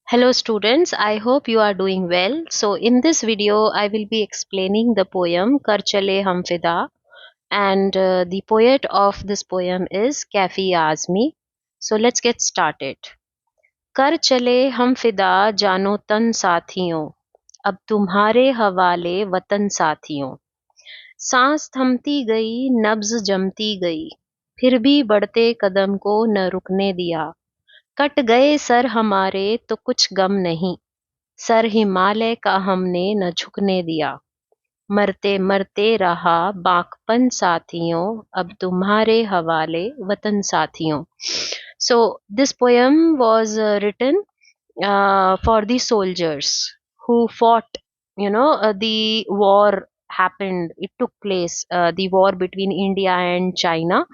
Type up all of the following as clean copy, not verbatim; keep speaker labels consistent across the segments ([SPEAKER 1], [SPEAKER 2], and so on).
[SPEAKER 1] Hello students, I hope you are doing well. So in this video I will be explaining the poem Kar Chale Hum Fida, and the poet of this poem is Kafi Azmi. So let's get started. कर चले हम फिदा जानो तन साथियों, अब तुम्हारे हवाले वतन साथियों। सांस थमती गई, नब्ज जमती गई, फिर भी बढ़ते कदम को न रुकने दिया। कट गए सर हमारे तो कुछ गम नहीं, सर हिमालय का हमने न झुकने दिया। मरते मरते रहा बाकपन साथियों, अब तुम्हारे हवाले वतन साथियों। So this poem was written for the soldiers who fought. The war happened. It took place. The war between India and China.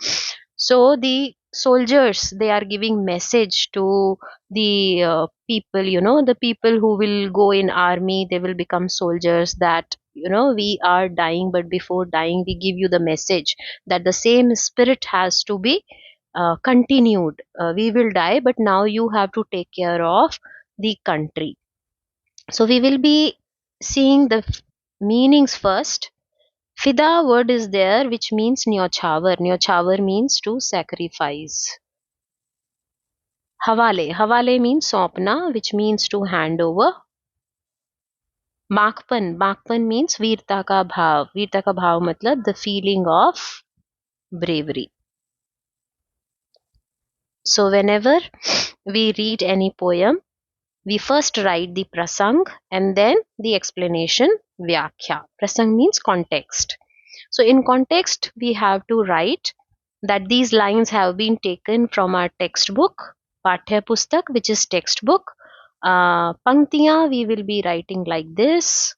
[SPEAKER 1] So the soldiers, they are giving message to the people. The people who will go in army, they will become soldiers. That we are dying, but before dying, we give you the message that the same spirit has to be continued. We will die, but now you have to take care of the country. So we will be seeing the meanings first. Fida word is there which means nyochhavar. Nyochhavar means to sacrifice. Havale. Havale means sopna, which means to hand over. Makpan. Makpan means वीरता का भाव. वीरता का भाव मतलब the feeling of bravery. So whenever we read any poem, we first write the prasang and then the explanation vyakhya. Prasang means context. So in context, we have to write that these lines have been taken from our textbook, Pathya Pustak, which is textbook. Panktiyan we will be writing like this.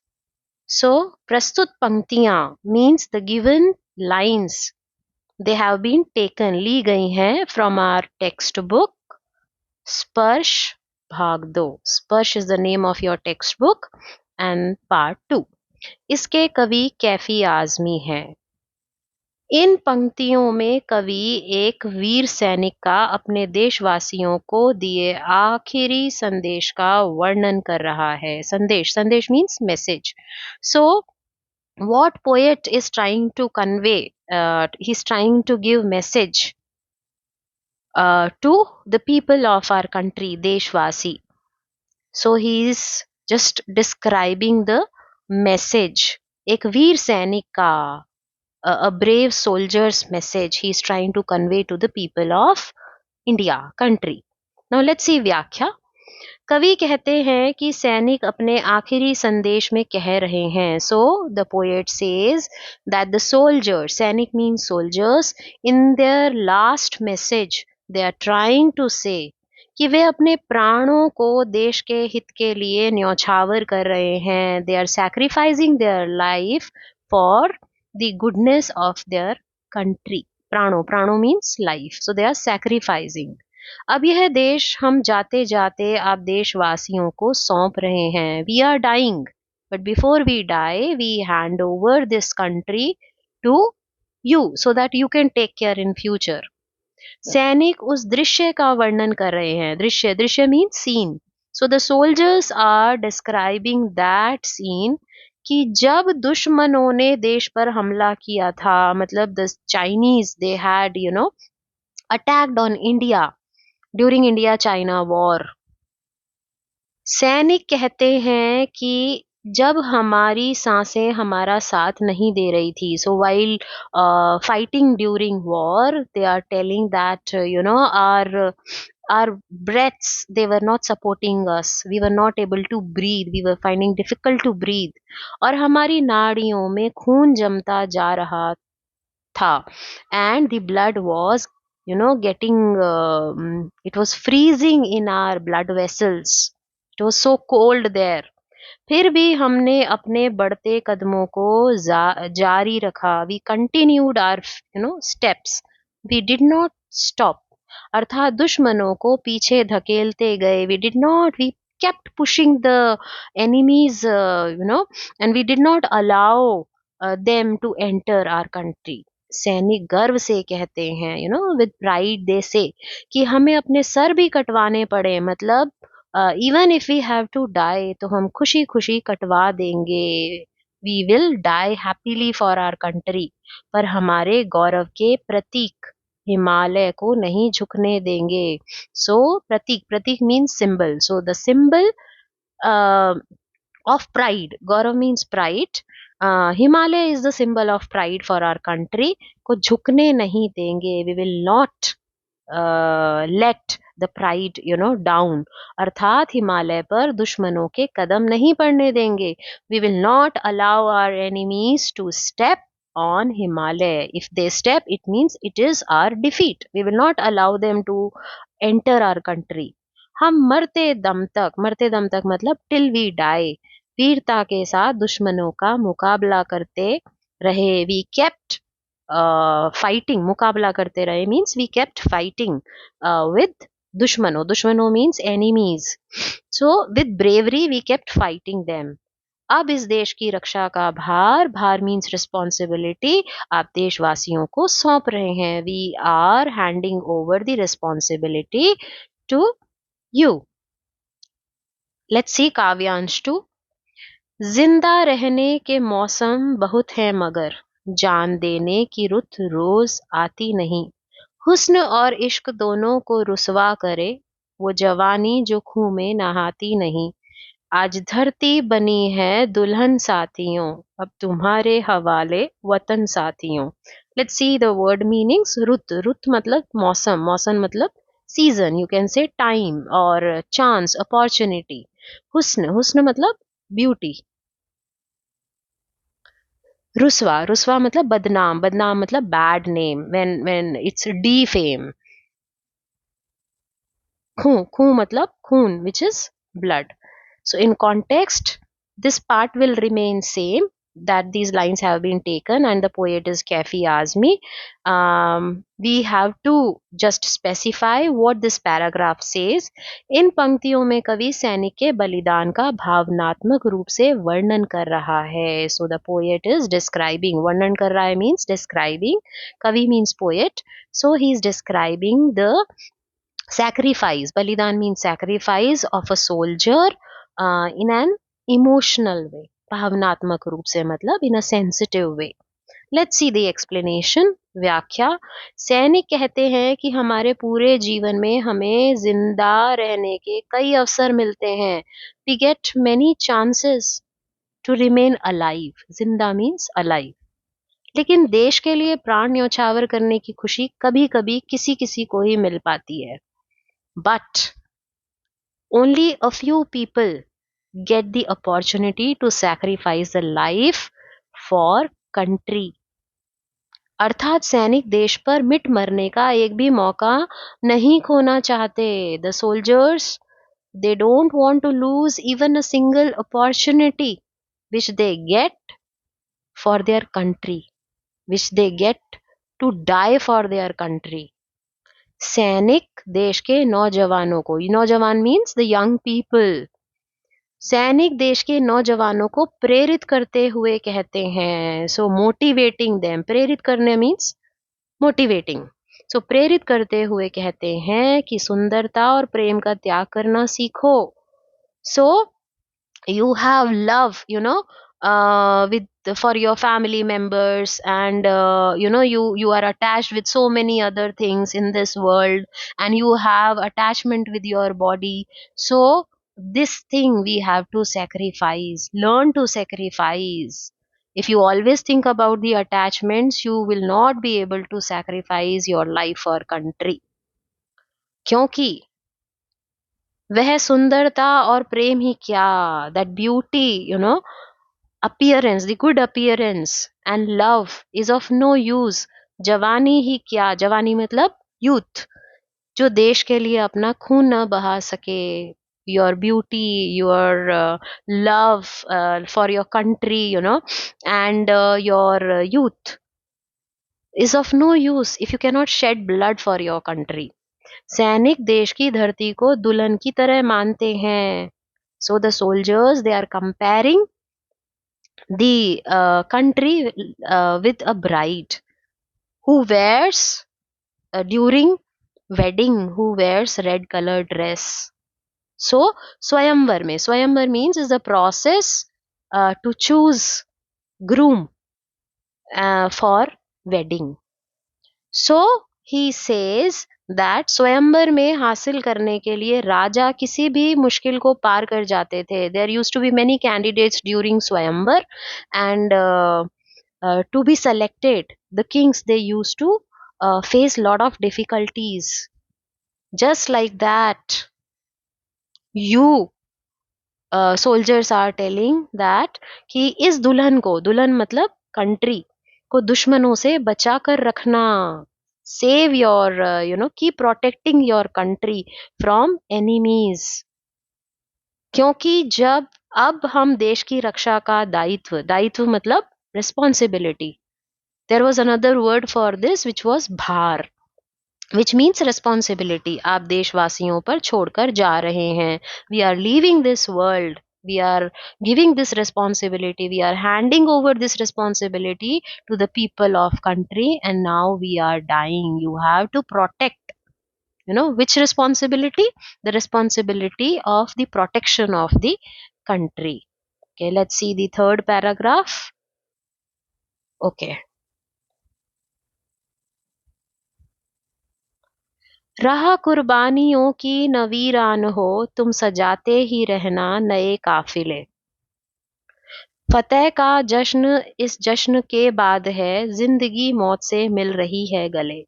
[SPEAKER 1] So Prastut Panktiyan means the given lines. They have been taken, ली गई हैं from our textbook. Sparsh भाग दो. Sparsh is the name of your textbook and part 2. इसके कवि कैफी आजमी हैं. इन पंक्तियों में कवि एक वीर सैनिक का अपने देशवासियों को दिए आखिरी संदेश का वर्णन कर रहा है. संदेश, संदेश means message. So what poet is trying to convey, he's trying to give message to the people of our country, Deshwasi. So he is just describing the message. एक वीर सैनिक का, a brave soldier's message he is trying to convey to the people of India, country. Now let's see व्याख्या. कवि कहते हैं कि सैनिक अपने आखिरी संदेश में कह रहे हैं. So the poet says that the soldiers, सैनिक means soldiers, in their last message they are trying to say कि वे अपने प्राणों को देश के हित के लिए न्यौछावर कर रहे हैं. They are sacrificing their life for the goodness of their country. प्राणों, प्राणों means life. So they are sacrificing. अब यह देश हम जाते जाते आप देशवासियों को सौंप रहे हैं. We are dying, but before we die we hand over this country to you so that you can take care in future. सैनिक उस दृश्य का वर्णन कर रहे हैं. दृश्य, दृश्य means scene. So the soldiers are describing that scene कि जब दुश्मनों ने देश पर हमला किया था, मतलब the Chinese, they had attacked on India during India China war. सैनिक कहते हैं कि जब हमारी सांसें हमारा साथ नहीं दे रही थी. So while fighting during war they are telling that our breaths, they were not supporting us, we were not able to breathe, we were finding difficult to breathe, और हमारी नाड़ियों में खून जमता जा रहा था. And the blood was getting it was freezing in our blood vessels. It was so cold there. फिर भी हमने अपने बढ़ते कदमों को जारी रखा. We continued our steps. We did not stop. अर्थात दुश्मनों को पीछे धकेलते गए. We kept pushing the enemies, and we did not allow them to enter our country. सैनिक गर्व से कहते हैं, विद प्राइड दे से कि हमें अपने सर भी कटवाने पड़े, मतलब even if we have to die, तो हम खुशी खुशी कटवा देंगे, we will die happily for our country, पर हमारे गौरव के प्रतीक हिमालय को नहीं झुकने देंगे। So pratik, pratik means symbol, so the symbol of pride, gaurav means pride, himalaya is the symbol of pride for our country, को झुकने नहीं देंगे, we will not let the pride down, अर्थात हिमालय पर दुश्मनों के कदम नहीं पड़ने देंगे, we will not allow our enemies to step on Himalaya. If they step, it means it is our defeat. We will not allow them to enter our country. हम मरते दम तक मतलब टिल वी डाई, वीरता के साथ दुश्मनों का मुकाबला करते रहे, वी केप्ट फाइटिंग, मुकाबला करते रहे means we kept fighting with दुश्मनों, दुश्मनों means enemies, so with bravery we kept fighting them. अब इस देश की रक्षा का भार, भार मीन्स रिस्पॉन्सिबिलिटी, आप देशवासियों को सौंप रहे हैं, we are handing over the responsibility to you. Let's see kavyansh 2। जिंदा रहने के मौसम बहुत है मगर जान देने की रुत रोज आती नहीं, हुस्न और इश्क दोनों को रुसवा करे वो जवानी जो खूह में नहाती नहीं, आज धरती बनी है दुल्हन साथियों अब तुम्हारे हवाले वतन साथियों। Let's see the word meanings. रुत, रुत मतलब मौसम, मौसम मतलब season, you can say time और चांस, अपॉर्चुनिटी। हुस्न, हुस्न मतलब ब्यूटी। रुस्वा, रुस्वा मतलब बदनाम, बदनाम मतलब bad name, when it's defame। खून, खून मतलब खून, which is blood। So in context, this part will remain same, that these lines have been taken and the poet is Kafi Azmi. We have to just specify what this paragraph says. इन पंक्तियों में कवि सैनिक के बलिदान का भावनात्मक रूप से वर्णन कर रहा है। So the poet is describing, वर्णन कर रहा है means describing, कवि means poet, so he is describing the sacrifice, balidan means sacrifice of a soldier in an emotional way, भावनात्मक रूप से मतलब in a sensitive way। Let's see the explanation, व्याख्या। सैनिक कहते हैं कि हमारे पूरे जीवन में हमें जिंदा रहने के कई अवसर मिलते हैं, we get many chances to remain alive, जिंदा means alive, लेकिन देश के लिए प्राण न्यौछावर करने की खुशी कभी कभी किसी किसी को ही मिल पाती है, but only a few people get the opportunity to sacrifice the life for country। अर्थात सैनिक देश पर मिट मरने का एक भी मौका नहीं खोना चाहते। The soldiers, they don't want to lose even a single opportunity which they get for their country, which they get to die for their country। सैनिक देश के नौजवानों को, नौजवान मीन्स द यंग पीपल, सैनिक देश के नौजवानों को प्रेरित करते हुए कहते हैं। सो मोटिवेटिंग देम, प्रेरित करने मीन्स मोटिवेटिंग, सो प्रेरित करते हुए कहते हैं कि सुंदरता और प्रेम का त्याग करना सीखो। सो you have love, with for your family members, and you are attached with so many other things in this world, and you have attachment with your body, so this thing we have to sacrifice, learn to sacrifice। if you always think about the attachments, you will not be able to sacrifice your life for country, क्योंकि वह सुंदरता और प्रेम ही क्या, that beauty, appearance, the good appearance and love is of no use। जवानी ही क्या, जवानी मतलब youth, जो देश के लिए अपना खून न बहा सके, your beauty, your love for your country, and your youth is of no use if you cannot shed blood for your country। सैनिक देश की धरती को दुल्हन की तरह मानते हैं। So the soldiers, they are comparing the country with a bride who wears during wedding, who wears red colored dress. So स्वयंवर means is the process to choose groom for wedding. So he says that स्वयंवर में हासिल करने के लिए राजा किसी भी मुश्किल को पार कर जाते थे. There used to be many candidates during स्वयंवर, and to be selected, the kings, they used to face lot of difficulties. Just like that, you soldiers are telling that कि इस दुल्हन को, दुल्हन मतलब कंट्री को, दुश्मनों से बचा कर रखना. Save your keep protecting your country from enemies. क्योंकि जब अब हम देश की रक्षा का दायित्व, दायित्व मतलब responsibility, there was another word for this which was भार, which means responsibility. आप देशवासियों पर छोड़कर जा रहे हैं. We are leaving this world. We are giving this responsibility. We are handing over this responsibility to the people of country, and now we are dying. You have to protect. Which responsibility? The responsibility of the protection of the country. Okay, let's see the third paragraph. Okay. राह कुर्बानियों की न वीरान हो, तुम सजाते ही रहना नए काफिले. फतेह का जश्न इस जश्न के बाद है, जिंदगी मौत से मिल रही है गले.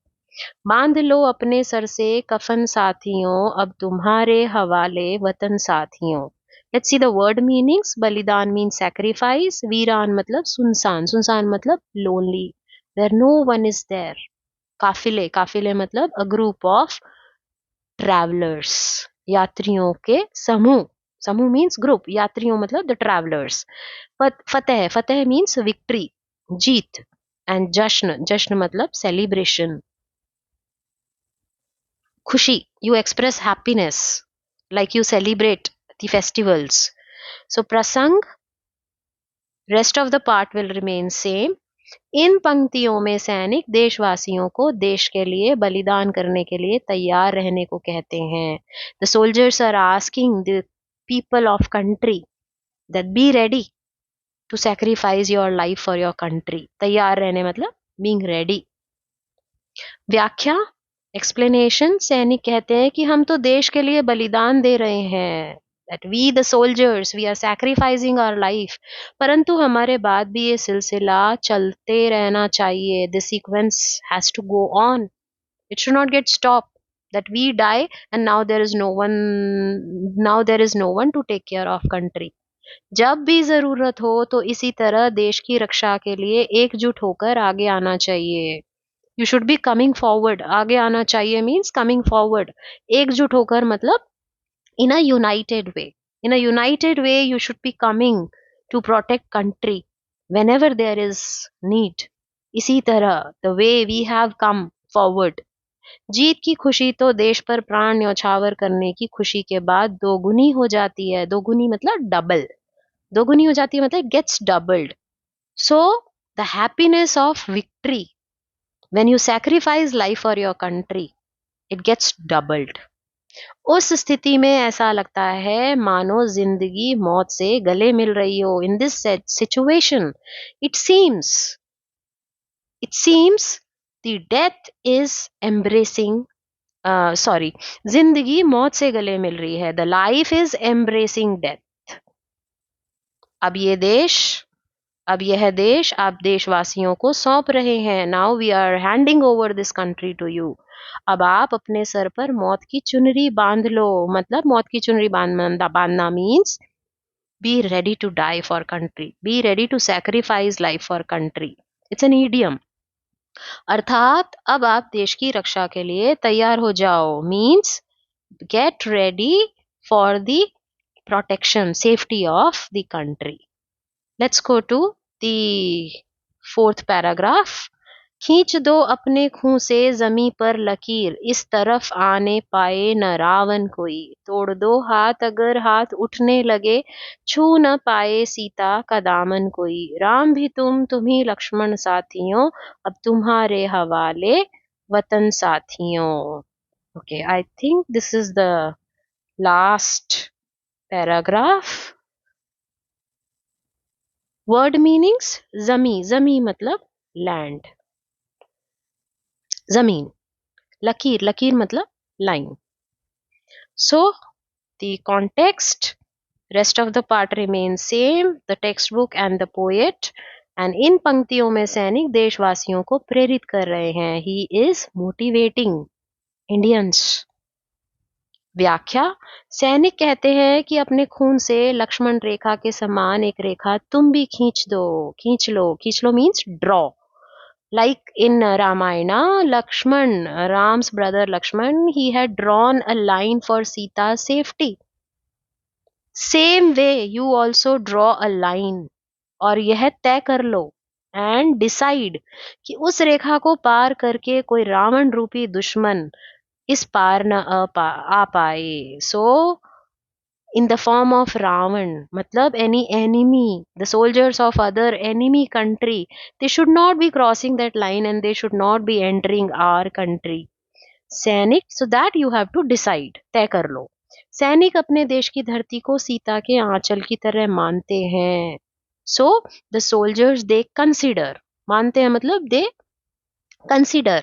[SPEAKER 1] बांध लो अपने सर से कफन साथियों, अब तुम्हारे हवाले वतन साथियों. Let's see the word meanings. बलिदान मीन्स सैक्रिफाइस. वीरान मतलब सुनसान, सुनसान मतलब lonely, where no one is there. काफिले, काफिले मतलब अ ग्रुप ऑफ ट्रैवलर्स, यात्रियों के समूह. समूह मीन्स ग्रुप, यात्रियों मतलब the travellers. Fateh, Fateh means victory, Jeet. And जश्न, जश्न मतलब सेलिब्रेशन, खुशी. You express happiness like you celebrate the festivals. So prasang, rest of the part will remain same. इन पंक्तियों में सैनिक देशवासियों को देश के लिए बलिदान करने के लिए तैयार रहने को कहते हैं. The soldiers are asking the people of country that be ready to sacrifice your life for your country. तैयार रहने मतलब बीइंग रेडी. व्याख्या, एक्सप्लेनेशन. सैनिक कहते हैं कि हम तो देश के लिए बलिदान दे रहे हैं, that we the soldiers, we are sacrificing our life. परंतु हमारे बाद भी ये सिलसिला चलते रहना चाहिए. The sequence has to go on. It should not get stopped. That we die and now there is no one to take care of country. जब भी जरूरत हो तो इसी तरह देश की रक्षा के लिए एकजुट होकर आगे आना चाहिए. You should be coming forward. आगे आना चाहिए means coming forward. एकजुट होकर मतलब in a united way. In a united way, you should be coming to protect country whenever there is need. इसी तरह the way we have come forward. जीत की खुशी तो देश पर प्राण न्यौछावर करने की खुशी के बाद दोगुनी हो जाती है. दोगुनी मतलब डबल. दोगुनी हो जाती है मतलब gets doubled. So the happiness of victory, when you sacrifice life for your country, it gets doubled. उस स्थिति में ऐसा लगता है मानो जिंदगी मौत से गले मिल रही हो. In this situation it seems the death is embracing, sorry, जिंदगी मौत से गले मिल रही है. The life is embracing death. अब यह देश आप देशवासियों को सौंप रहे हैं. Now we are handing over this country to you. अब आप अपने सर पर मौत की चुनरी बांध लो. मतलब मौत की चुनरी बांधना means be ready to die for country, be ready to sacrifice life for country. It's an idiom. अर्थात अब आप देश की रक्षा के लिए तैयार हो जाओ means get ready for the protection, safety of the country. Let's go to the fourth paragraph. खींच दो अपने खूं से जमी पर लकीर, इस तरफ आने पाए न रावण कोई. तोड़ दो हाथ अगर हाथ उठने लगे, छू न पाए सीता का दामन कोई. राम भी तुम ही लक्ष्मण साथियों, अब तुम्हारे हवाले वतन साथियों. Okay, I think this is the Last paragraph. Word meanings. Zami मतलब land. Zameen. Lakir मतलब line. So the context, rest of the part remains same, the textbook and the poet. And इन पंक्तियों में सैनिक देशवासियों को प्रेरित कर रहे हैं. He is motivating Indians. व्याख्या. सैनिक कहते हैं कि अपने खून से लक्ष्मण रेखा के समान एक रेखा तुम भी खींच लो means draw. Like in Ramayana, Lakshman, Ram's brother Lakshman, he had drawn a line for Sita's safety. Same way, you also draw a line. और यह तय कर लो and decide कि उस रेखा को पार करके कोई रावण रूपी दुश्मन इस पार न आ पाए. So in the form of Ravan, matlab any enemy, the soldiers of other enemy country, they should not be crossing that line and they should not be entering our country. सैनिक, so that you have to decide, तय कर लो. सैनिक अपने देश की धरती को सीता के आंचल की तरह मानते हैं. So the soldiers they consider, मानते हैं मतलब they consider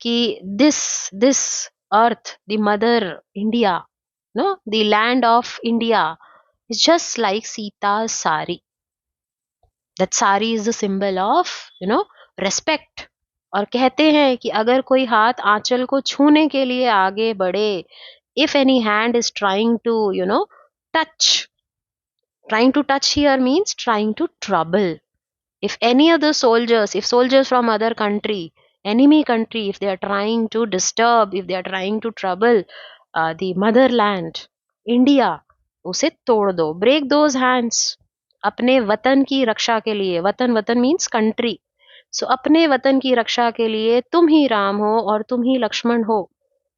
[SPEAKER 1] कि this earth, the mother India, no, the land of India is just like Sita's sari. That sari is the symbol of respect. और कहते हैं कि अगर कोई हाथ आंचल को छूने के लिए आगे बढ़े, if any hand is touch trying to touch here means trying to trouble. If any other soldiers, if soldiers from other country, enemy country, if they are trying to disturb, if they are trying to trouble the motherland India, उसे तोड़ दो, break those hands. अपने वतन की रक्षा के लिए, वतन means country. सो अपने वतन की रक्षा के लिए तुम ही राम हो और तुम ही लक्ष्मण हो.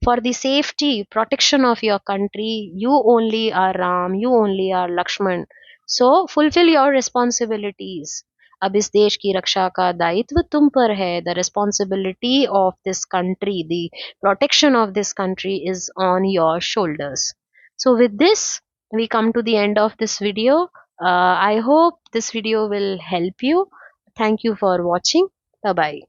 [SPEAKER 1] For the safety protection of your country, you only are Ram, you only are Lakshman. So fulfill your responsibilities. अब इस देश की रक्षा का दायित्व तुम पर है. The responsibility of this country, the protection of this country is on your shoulders. So with this, we come to the end of this video. I hope this video will help you. Thank you for watching. Bye bye.